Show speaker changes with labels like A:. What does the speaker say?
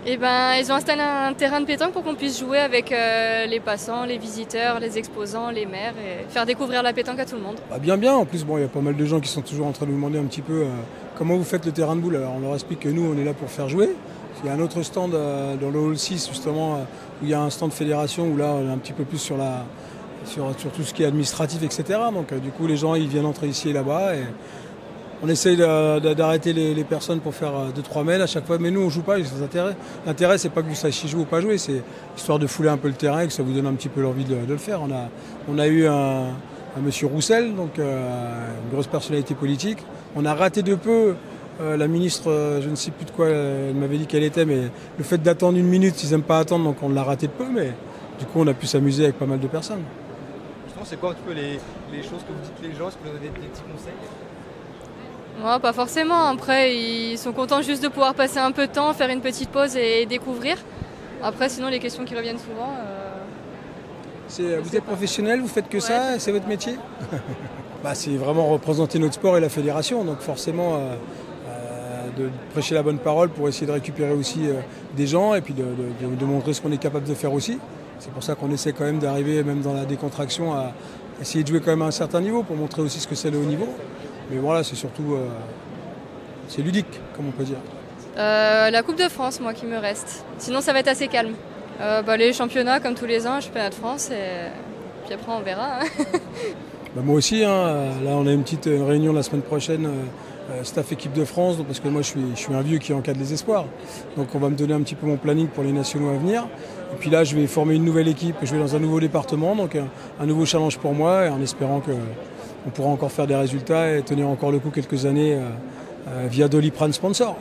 A: Et ben, ils ont installé un terrain de pétanque pour qu'on puisse jouer avec les passants, les visiteurs, les exposants, les maires et faire découvrir la pétanque à tout le monde.
B: Bah bien. En plus, bon, il y a pas mal de gens qui sont toujours en train de nous demander un petit peu comment vous faites le terrain de boule. Alors on leur explique que nous, on est là pour faire jouer. Il y a un autre stand dans le hall 6, justement, où il y a un stand fédération, où là, on est un petit peu plus sur tout ce qui est administratif, etc. Donc du coup, les gens, ils viennent entrer ici et là-bas. Et on essaye d'arrêter les personnes pour faire 2-3 mètres à chaque fois. Mais nous, on joue pas. L'intérêt, c'est pas que vous sachiez jouer ou pas jouer. C'est histoire de fouler un peu le terrain et que ça vous donne un petit peu l'envie de le faire. On a eu un monsieur Roussel, donc une grosse personnalité politique. On a raté de peu la ministre, je ne sais plus de quoi elle m'avait dit qu'elle était, mais le fait d'attendre 1 minute, ils n'aiment pas attendre, donc on l'a raté de peu. Mais du coup, on a pu s'amuser avec pas mal de personnes.
C: Justement, c'est quoi un petit peu les choses que vous dites les gens? Est-ce que vous avez des petits conseils?
A: Non, pas forcément. Après, ils sont contents juste de pouvoir passer un peu de temps, faire une petite pause et découvrir. Après, sinon, les questions qui reviennent souvent...
B: Vous êtes professionnel, vous faites que ça, c'est votre métier? C'est vraiment représenter notre sport et la fédération, donc forcément de prêcher la bonne parole pour essayer de récupérer aussi des gens et puis de montrer ce qu'on est capable de faire aussi. C'est pour ça qu'on essaie quand même d'arriver, même dans la décontraction, à essayer de jouer quand même à un certain niveau pour montrer aussi ce que c'est le haut niveau. Mais voilà, c'est surtout c'est ludique, comme on peut dire.
A: La Coupe de France, moi, qui me reste. Sinon, ça va être assez calme. Les championnats, comme tous les ans, le championnat de France, et puis après, on verra.
B: Moi aussi, là, on a une petite réunion la semaine prochaine, staff équipe de France, parce que moi, je suis un vieux qui encadre les espoirs. Donc, on va me donner un petit peu mon planning pour les nationaux à venir. Et puis là, je vais former une nouvelle équipe, je vais dans un nouveau département, donc un nouveau challenge pour moi, et en espérant qu'on pourra encore faire des résultats et tenir encore le coup quelques années via Doliprane sponsor.